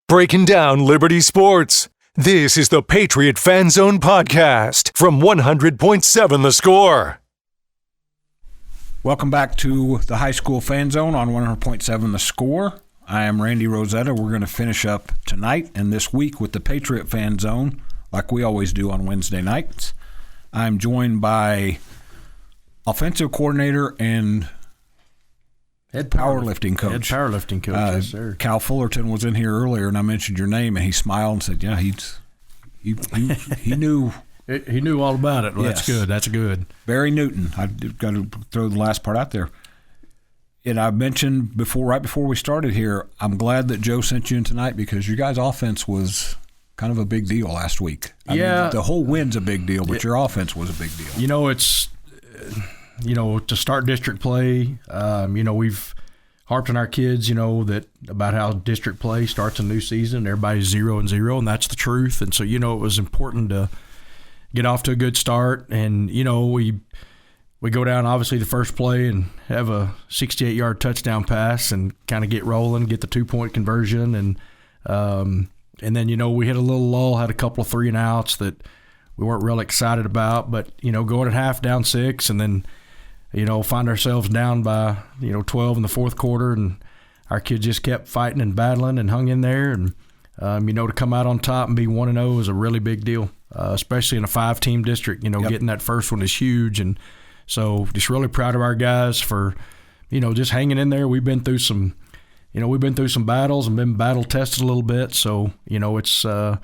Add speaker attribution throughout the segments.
Speaker 1: Breaking down Liberty sports. This is the Patriot Fan Zone podcast from 100.7 The Score.
Speaker 2: Welcome back to the High School Fan Zone on 100.7 The Score. I am Randy Rosetta. We're going to finish up tonight and this week with the Patriot Fan Zone, like we always do on Wednesday nights. I'm joined by offensive coordinator and head powerlifting coach.
Speaker 3: Yes, sir.
Speaker 2: Cal Fullerton was in here earlier, and I mentioned your name, and he smiled and said, "Yeah, he knew."
Speaker 3: He knew all about it. Well,
Speaker 2: Yes.
Speaker 3: That's good. That's good.
Speaker 2: Barry Newton. I've got to throw the last part out there. And I mentioned right before we started here, I'm glad that Joe sent you in tonight because your guys' offense was kind of a big deal last week. I mean, the whole win's a big deal, but your offense was a big deal.
Speaker 3: You know, it's to start district play. We've harped on our kids, that about how district play starts a new season. Everybody's 0-0, and that's the truth. And so, it was important to get off to a good start. And we go down obviously the first play and have a 68-yard touchdown pass and kind of get rolling, get the 2-point conversion, and then we hit a little lull, had a couple of 3-and-outs that we weren't real excited about. But going at half down 6, and then find ourselves down by 12 in the fourth quarter, and our kids just kept fighting and battling and hung in there. And to come out on top and be 1-0 is a really big deal, especially in a 5-team district.
Speaker 2: Yep.
Speaker 3: Getting that first one is huge, and so just really proud of our guys for just hanging in there. We've been through some battles and been battle tested a little bit. So it's the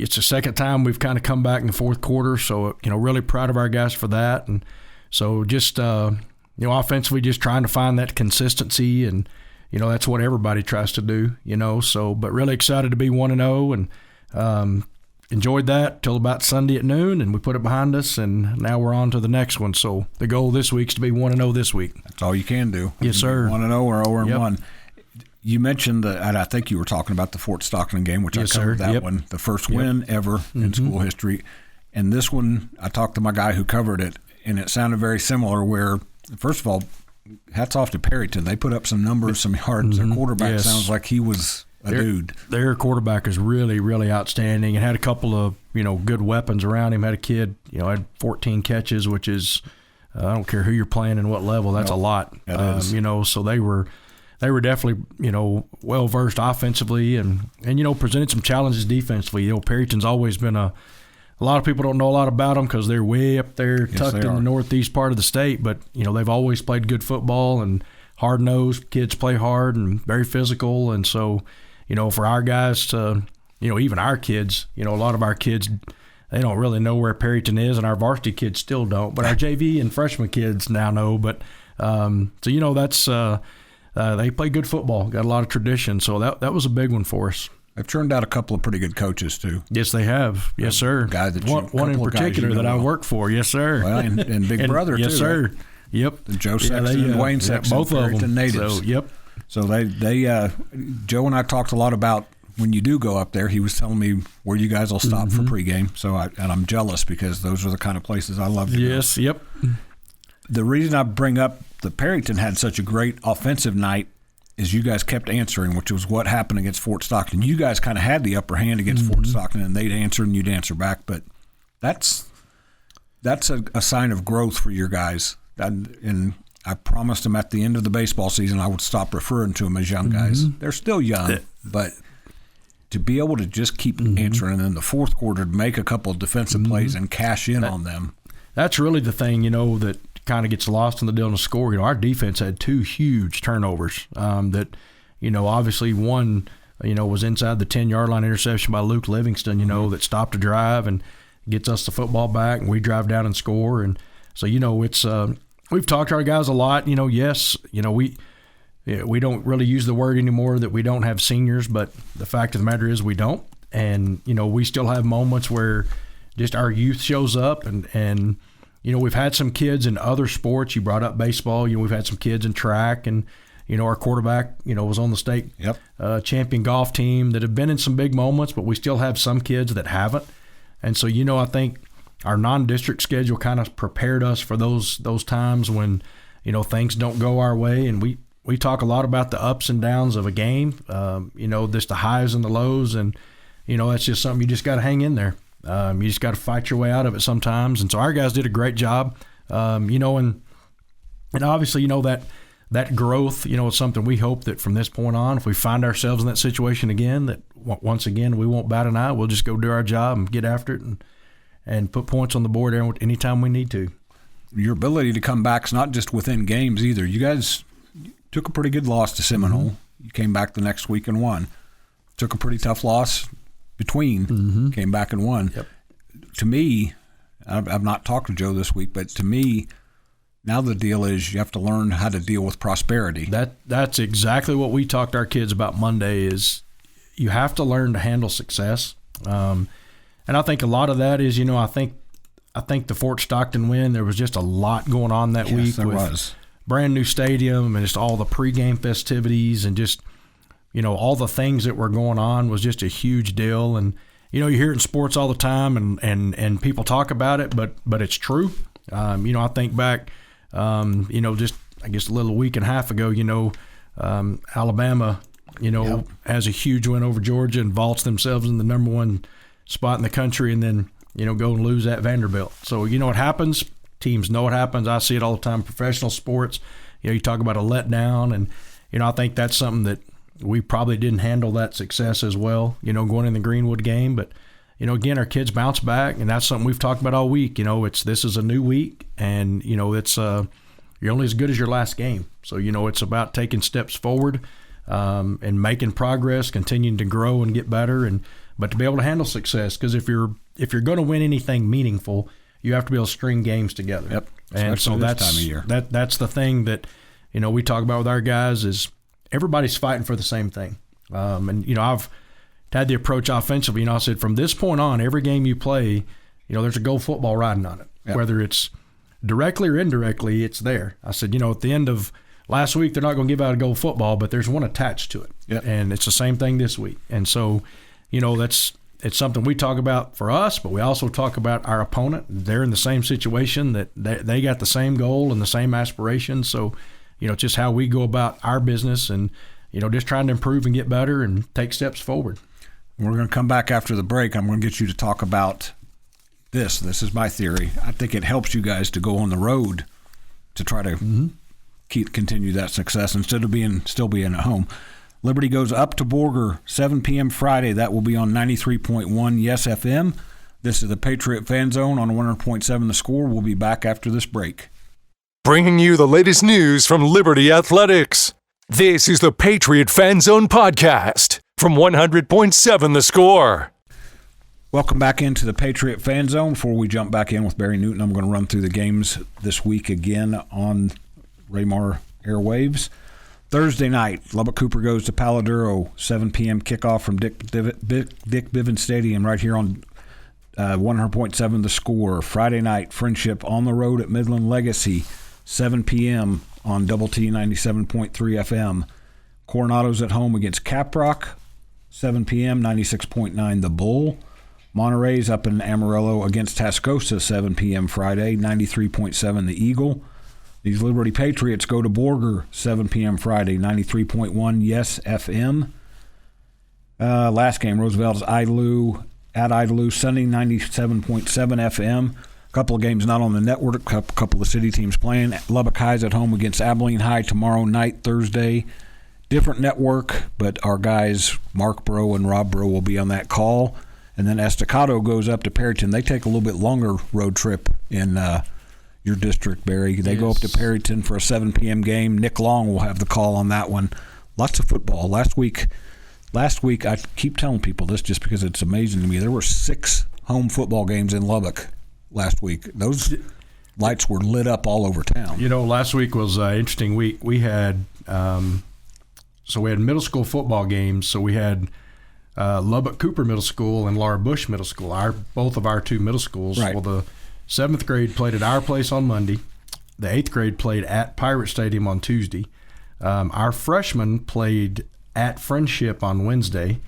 Speaker 3: second time we've kind of come back in the fourth quarter. So really proud of our guys for that. And so just offensively, just trying to find that consistency, and that's what everybody tries to do. So but really excited to be 1-0, and enjoyed that till about Sunday at noon, and we put it behind us, and now we're on to the next one. So the goal this week is to be 1-0 this week.
Speaker 2: That's all you can do.
Speaker 3: Yes, sir.
Speaker 2: 1-0 or 0-1.
Speaker 3: Yep.
Speaker 2: You mentioned and I think you were talking about the Fort Stockton game, which
Speaker 3: Yes,
Speaker 2: I covered
Speaker 3: sir.
Speaker 2: that
Speaker 3: Yep.
Speaker 2: one, the first win ever in school history. And this one, I talked to my guy who covered it, and it sounded very similar where, first of all, hats off to Perryton. They put up some numbers, some yards. Their quarterback sounds like he was a dude.
Speaker 3: Their quarterback is really, really outstanding, and had a couple of, good weapons around him. Had a kid, had 14 catches, which is, I don't care who you're playing and what level, that's a lot.
Speaker 2: That is.
Speaker 3: So they were definitely, well-versed offensively and presented some challenges defensively. Perryton's always been a lot of people don't know a lot about them because they're way up there tucked in the northeast part of the state, but, they've always played good football and hard-nosed. Kids play hard and very physical, and so, for our guys to, even our kids, a lot of our kids, they don't really know where Perryton is, and our varsity kids still don't, but our JV and freshman kids now know. But, that's they play good football, got a lot of tradition, so that was a big one for us.
Speaker 2: They've turned out a couple of pretty good coaches, too.
Speaker 3: Yes, they have. Yes, sir. One in particular that I work for. Yes, sir.
Speaker 2: Well, and Big Brother, too.
Speaker 3: Yes, sir.
Speaker 2: Right?
Speaker 3: Yep.
Speaker 2: And Joe Sexton and Wayne Sexton,
Speaker 3: both of them.
Speaker 2: natives.
Speaker 3: So, yep.
Speaker 2: So they Joe and I talked a lot about when you do go up there. He was telling me where you guys will stop for pregame. So I'm jealous because those are the kind of places I love to go.
Speaker 3: Yes, yep.
Speaker 2: The reason I bring up the Perryton had such a great offensive night is you guys kept answering, which was what happened against Fort Stockton. You guys kind of had the upper hand against Fort Stockton, and they'd answer and you'd answer back. But that's a sign of growth for your guys. And I promised them at the end of the baseball season I would stop referring to them as young guys. They're still young, but to be able to just keep answering, and in the fourth quarter to make a couple of defensive plays and cash in on them.
Speaker 3: That's really the thing, that kind of gets lost in the deal in the score. Our defense had 2 huge turnovers that, obviously one, was inside the 10-yard line interception by Luke Livingston, that stopped a drive and gets us the football back, and we drive down and score. And so, it's we've talked to our guys a lot. Yes, we don't really use the word anymore that we don't have seniors, but the fact of the matter is we don't. And, we still have moments where just our youth shows up, and we've had some kids in other sports. You brought up baseball. We've had some kids in track, and our quarterback, was on the state champion golf team that have been in some big moments, but we still have some kids that haven't. And so, I think our non-district schedule kind of prepared us for those times when, things don't go our way, and we we talk a lot about the ups and downs of a game, just the highs and the lows, and that's just something you just got to hang in there. You just got to fight your way out of it sometimes. And so our guys did a great job, and obviously, that growth, is something we hope that from this point on, if we find ourselves in that situation again, that once again, we won't bat an eye. We'll just go do our job and get after it and put points on the board anytime we need to.
Speaker 2: Your ability to come back is not just within games either. You guys took a pretty good loss to Seminole. Mm-hmm. You came back the next week and won. Took a pretty tough loss between, came back and won.
Speaker 3: Yep.
Speaker 2: To me, I've not talked to Joe this week, but to me, now the deal is you have to learn how to deal with prosperity.
Speaker 3: That's exactly what we talked to our kids about Monday is you have to learn to handle success. And I think a lot of that is, I think the Fort Stockton win, there was just a lot going on that week.
Speaker 2: There was.
Speaker 3: Brand new stadium and just all the pregame festivities and just, all the things that were going on was just a huge deal. And, you hear it in sports all the time and people talk about it, but it's true. I think back, just I guess a little week and a half ago, Alabama, has a huge win over Georgia and vaults themselves in the number one spot in the country and then, go and lose at Vanderbilt. So, what happens. Teams know what happens. I see it all the time in professional sports. You talk about a letdown and, I think that's something that we probably didn't handle that success as well, going in the Greenwood game. But, again, our kids bounce back, and that's something we've talked about all week. This is a new week, and, it's you're only as good as your last game. So, it's about taking steps forward and making progress, continuing to grow and get better, but to be able to handle success. Because if you're going to win anything meaningful, you have to be able to string games together.
Speaker 2: Yep.
Speaker 3: And so that's
Speaker 2: time of year.
Speaker 3: That's the thing that, we talk about with our guys is everybody's fighting for the same thing. And, I've had the approach offensively. I said from this point on, every game you play, there's a goal football riding on it. Yep. Whether it's directly or indirectly, it's there. I said, at the end of last week, they're not going to give out a goal football, but there's one attached to it.
Speaker 2: Yep.
Speaker 3: And it's the same thing this week. And so, it's something we talk about for us, but we also talk about our opponent. They're in the same situation, that they got the same goal and the same aspirations. So, just how we go about our business and, just trying to improve and get better and take steps forward.
Speaker 2: We're going to come back after the break. I'm going to get you to talk about this. This is my theory. I think it helps you guys to go on the road to try to continue that success instead of still being at home. Liberty goes up to Borger, 7 p.m. Friday. That will be on 93.1 Yes FM. This is the Patriot Fan Zone on 100.7 The Score. We'll be back after this break.
Speaker 1: Bringing you the latest news from Liberty Athletics. This is the Patriot Fan Zone podcast from 100.7 The Score.
Speaker 2: Welcome back into the Patriot Fan Zone. Before we jump back in with Barry Newton, I'm going to run through the games this week again on Raymar Airwaves. Thursday night, Lubbock Cooper goes to Palo Duro, 7 p.m. kickoff from Dick Bivens Stadium right here on 100.7 The Score. Friday night, Friendship on the road at Midland Legacy, 7 p.m. on Double T 97.3 FM. Coronado's at home against Caprock, 7 p.m., 96.9 The Bull. Monterey's up in Amarillo against Tascosa, 7 p.m. Friday, 93.7 The Eagle. These Liberty Patriots go to Borger, 7 p.m. Friday, 93.1 Yes FM. Last game, Roosevelt's at Idalou, Sunday, 97.7 FM. A couple of games not on the network, a couple of city teams playing. Lubbock High's at home against Abilene High tomorrow night, Thursday. Different network, but our guys, Mark Bro and Rob Bro, will be on that call. And then Estacado goes up to Perryton. They take a little bit longer road trip in your district, Barry. They go up to Perryton for a 7 p.m. game. Nick Long will have the call on that one. Lots of football. Last week, I keep telling people this just because it's amazing to me. There were 6 home football games in Lubbock last week. Those lights were lit up all over town.
Speaker 3: Last week was an interesting week. We had we had middle school football games. So we had Lubbock Cooper Middle School and Laura Bush Middle School. Both of our 2 middle schools.
Speaker 2: Right.
Speaker 3: Well, the 7th grade played at our place on Monday. The 8th grade played at Pirate Stadium on Tuesday. Our freshmen played at Friendship on Wednesday.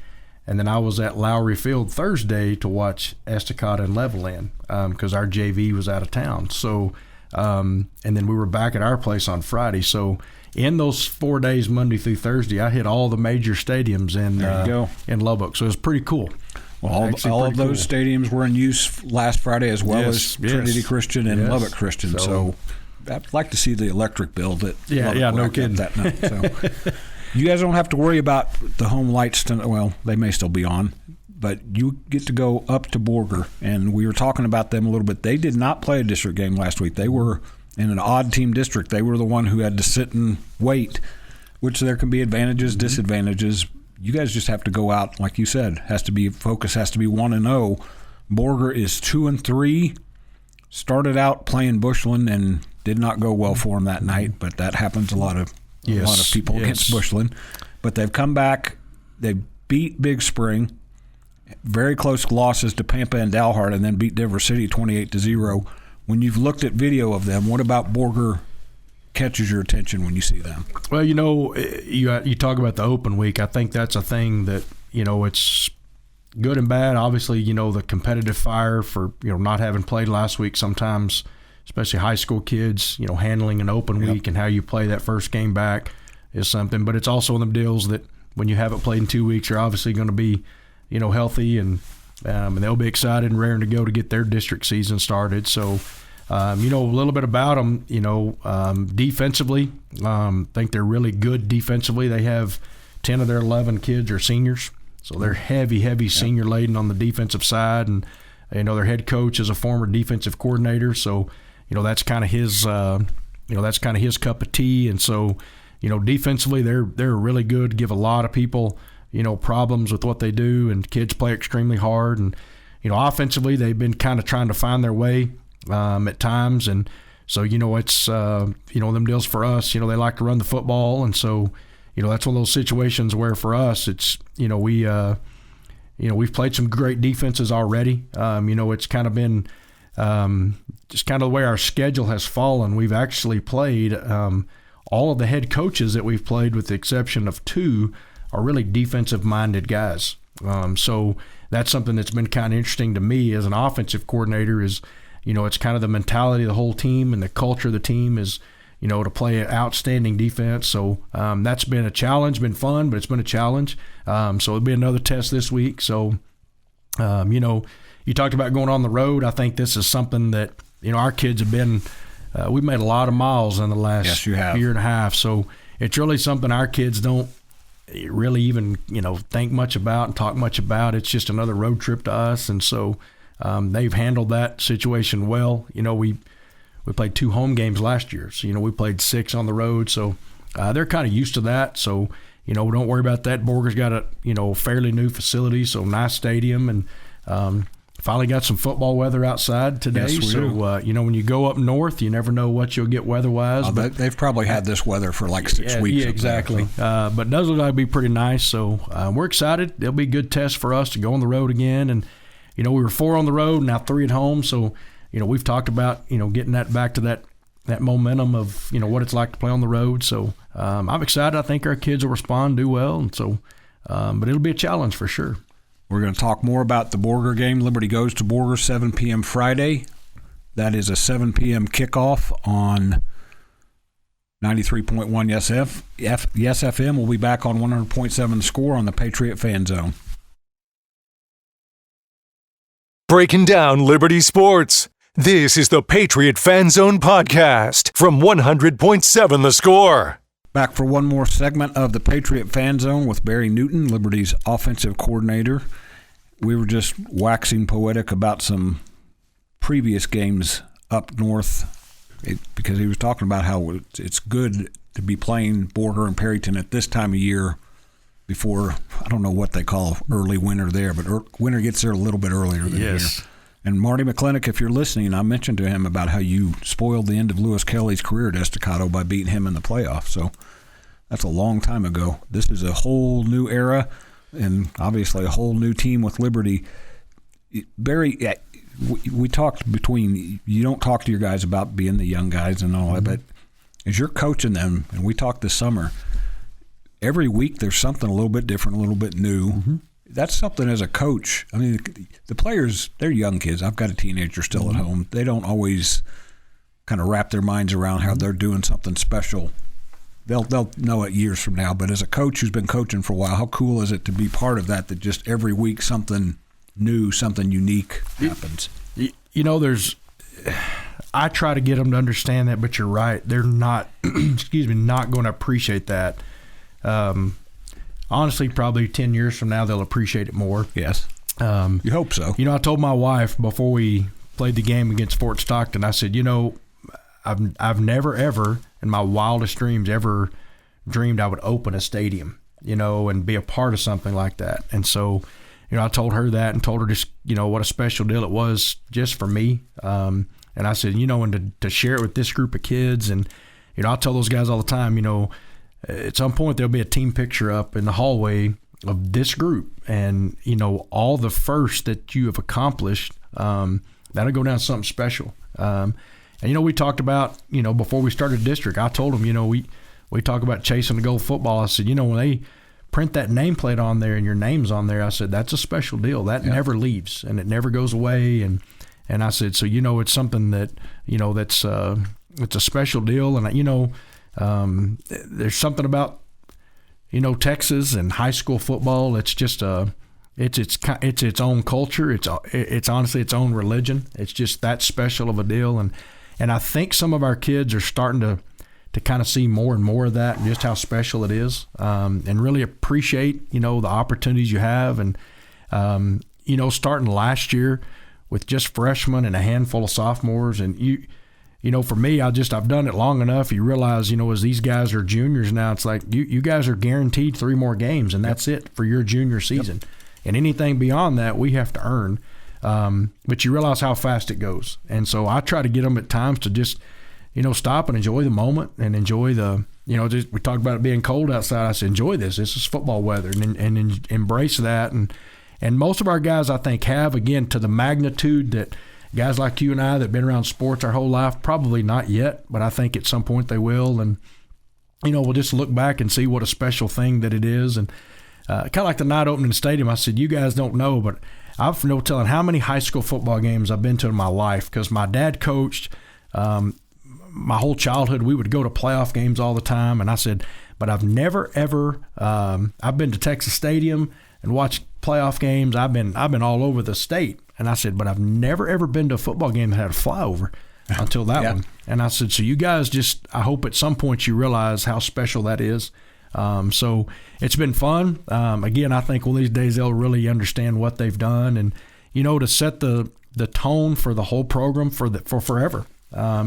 Speaker 3: And then I was at Lowry Field Thursday to watch Estacado and Levelland because our JV was out of town. So and then we were back at our place on Friday. So in those 4 days, Monday through Thursday, I hit all the major stadiums in Lubbock. So it was pretty cool.
Speaker 2: Well, all of those stadiums were in use last Friday, as well as Trinity Christian and Lubbock Christian. So I'd like to see the electric bill that
Speaker 3: no kidding
Speaker 2: that night. So you guys don't have to worry about the home lights tonight. Well, they may still be on, but you get to go up to Borger, and we were talking about them a little bit. They did not play a district game last week. They were in an odd team district. They were the one who had to sit and wait, which there can be advantages, disadvantages. You guys just have to go out, like you said. Focus has to be 1-0. Borger is 2-3. Started out playing Bushland and did not go well for him that night, but that happens a lot of people against Bushland. But they've come back. They beat Big Spring. Very close losses to Pampa and Dalhart, and then beat Denver City 28-0. When you've looked at video of them, what about Borger catches your attention when you see them?
Speaker 3: Well, you talk about the open week. I think that's a thing that, it's good and bad. Obviously, the competitive fire for, not having played last week sometimes, especially high school kids, handling an open week and how you play that first game back is something. But it's also one of them deals that when you haven't played in 2 weeks, you're obviously going to be, healthy and they'll be excited and raring to go to get their district season started. So, a little bit about them, defensively, think they're really good defensively. They have 10 of their 11 kids are seniors. So they're heavy senior laden on the defensive side. And, their head coach is a former defensive coordinator. So, that's kind of his, his cup of tea. And so, defensively, they're really good, give a lot of people, problems with what they do, and kids play extremely hard. And, offensively, they've been kind of trying to find their way at times. And so, it's, them deals for us, they like to run the football. And so, that's one of those situations where for us, it's, we've played some great defenses already. It's kind of been just kind of the way our schedule has fallen. We've actually played all of the head coaches that we've played, with the exception of 2, are really defensive-minded guys. So that's something that's been kind of interesting to me as an offensive coordinator is, it's kind of the mentality of the whole team and the culture of the team is, to play an outstanding defense. So that's been a challenge, been fun, but it's been a challenge. So it'll be another test this week. So, you talked about going on the road. I think this is something that, our kids have been we've made a lot of miles in the last year and a half. So it's really something our kids don't really even, think much about and talk much about. It's just another road trip to us. And so they've handled that situation well. We played 2 home games last year. So, we played 6 on the road. So they're kind of used to that. So, don't worry about that. Borger's got a, fairly new facility, so nice stadium. And finally got some football weather outside today.
Speaker 2: Yes,
Speaker 3: so, when you go up north, you never know what you'll get weather-wise.
Speaker 2: But they've probably had this weather for like 6 weeks.
Speaker 3: Yeah, exactly. But it does look like it'll be pretty nice. So we're excited. It'll be a good test for us to go on the road again. And, we were 4 on the road, now 3 at home. So, we've talked about, getting that back to that momentum of, what it's like to play on the road. So I'm excited. I think our kids will respond, do well. And so, but it'll be a challenge for sure.
Speaker 2: We're going to talk more about the Borger game. Liberty goes to Borger 7 p.m. Friday. That is a 7 p.m. kickoff on 93.1 Yes FM. We'll be back on 100.7 The Score on the Patriot Fan Zone.
Speaker 1: Breaking down Liberty sports. This is the Patriot Fan Zone podcast from 100.7 The Score.
Speaker 2: Back for one more segment of the Patriot Fan Zone with Barry Newton, Liberty's offensive coordinator. We were just waxing poetic about some previous games up north because he was talking about how it's good to be playing Borger and Perryton at this time of year before, I don't know what they call early winter there, but winter gets there a little bit earlier than here. And Marty McClintock, if you're listening, I mentioned to him about how you spoiled the end of Lewis Kelly's career at Estacado by beating him in the playoffs. So that's a long time ago. This is a whole new era and obviously a whole new team with Liberty. Barry, we talked between – you don't talk to your guys about being the young guys and all that, but as you're coaching them, and we talked this summer, every week there's something a little bit different, a little bit new. Mm-hmm. That's something as a coach. I mean, the players, they're young kids. I've got a teenager still at home. They don't always kind of wrap their minds around how they're doing something special. They'll know it years from now. But as a coach who's been coaching for a while, how cool is it to be part of that just every week something new, something unique happens?
Speaker 3: I try to get them to understand that, but you're right. They're not, not going to appreciate that. Honestly, probably 10 years from now, they'll appreciate it more.
Speaker 2: Yes. You hope so.
Speaker 3: I told my wife before we played the game against Fort Stockton, I said, I've never, ever in my wildest dreams ever dreamed I would open a stadium, and be a part of something like that. And so, I told her that and told her just, what a special deal it was just for me. And I said, and to share it with this group of kids. And, I tell those guys all the time, at some point there'll be a team picture up in the hallway of this group. And, all the first that you have accomplished, that'll go down something special. And, we talked about, before we started district, I told them, we talk about chasing the goal football. I said, when they print that nameplate on there and your name's on there, I said, that's a special deal. That never leaves and it never goes away. And I said, so, it's something that, that's it's a special deal. And, there's something about, Texas and high school football. It's just it's its own culture. It's honestly its own religion. It's just that special of a deal. And I think some of our kids are starting to kind of see more and more of that and just how special it is, and really appreciate, the opportunities you have. And, starting last year with just freshmen and a handful of sophomores. And, for me, I've done it long enough. You realize, as these guys are juniors now, it's like you guys are guaranteed 3 more games, and that's it for your junior season. Yep. And anything beyond that, we have to earn. But you realize how fast it goes. And so I try to get them at times to just, stop and enjoy the moment and enjoy the, we talked about it being cold outside. I said, enjoy this. This is football weather, and embrace that. And most of our guys, I think, have, again, to the magnitude that guys like you and I that have been around sports our whole life, probably not yet, but I think at some point they will. And, we'll just look back and see what a special thing that it is. And kind of like the night opening the stadium, I said, you guys don't know, but I've no telling how many high school football games I've been to in my life, because my dad coached my whole childhood. We would go to playoff games all the time, and I said, but I've never ever I've been to Texas Stadium and watched playoff games. I've been all over the state, and I said, but I've never ever been to a football game that had a flyover until that one. And I said, so you guys I hope at some point you realize how special that is. So it's been fun. Again, I think one of these days they'll really understand what they've done, and to set the tone for the whole program for forever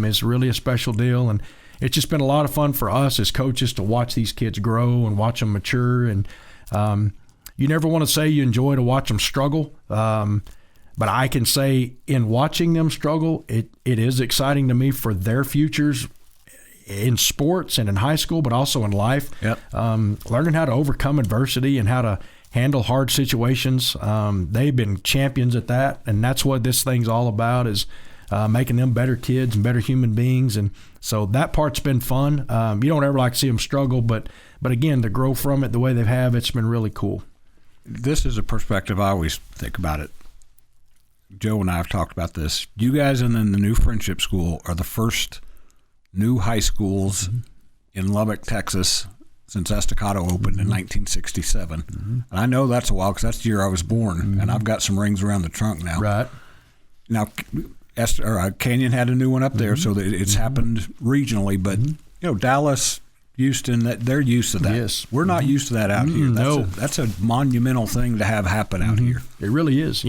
Speaker 3: is really a special deal. And it's just been a lot of fun for us as coaches to watch these kids grow and watch them mature. And you never want to say you enjoy to watch them struggle, but I can say in watching them struggle, it is exciting to me for their futures in sports and in high school, but also in life.
Speaker 2: Yep.
Speaker 3: Learning how to overcome adversity and how to handle hard situations. They've been champions at that, and that's what this thing's all about, is making them better kids and better human beings. And so that part's been fun. You don't ever like to see them struggle, but again, to grow from it the way they have, it's been really cool.
Speaker 2: This is a perspective I always think about it. Joe and I have talked about this. You guys and then the new Friendship School are the first new high schools in Lubbock, Texas, since Estacado opened in 1967. And I know that's a while because that's the year I was born, and I've got some rings around the trunk now.
Speaker 3: Right.
Speaker 2: Now, Canyon had a new one up there, so that it's happened regionally, but Dallas, Houston, they're used to that.
Speaker 3: Yes.
Speaker 2: We're not used to that out here. That's a monumental thing to have happen out here.
Speaker 3: It really is.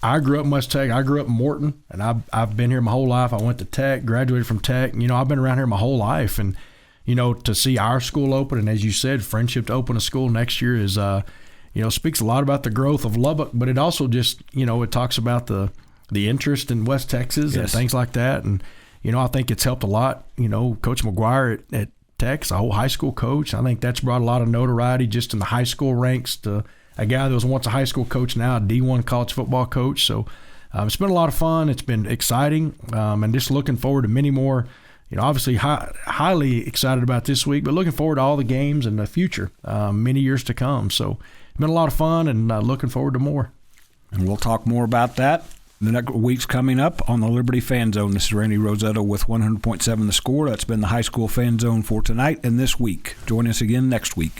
Speaker 3: I grew up in West Tech. I grew up in Morton, and I've been here my whole life. I went to Tech, graduated from Tech. I've been around here my whole life. And, to see our school open, and as you said, Friendship to open a school next year is, speaks a lot about the growth of Lubbock, but it also just, it talks about the interest in West Texas and things like that. And, I think it's helped a lot. Coach McGuire at Tech's a whole high school coach. I think that's brought a lot of notoriety just in the high school ranks to a guy that was once a high school coach, now a D1 college football coach. So it's been a lot of fun. It's been exciting, and just looking forward to many more. Obviously highly excited about this week, but looking forward to all the games in the future, many years to come. So it's been a lot of fun, and looking forward to more.
Speaker 2: And we'll talk more about that The next week's coming up on the Liberty Fan Zone. This is Randy Rosetta with 100.7 The Score. That's been the High School Fan Zone for tonight and this week. Join us again next week.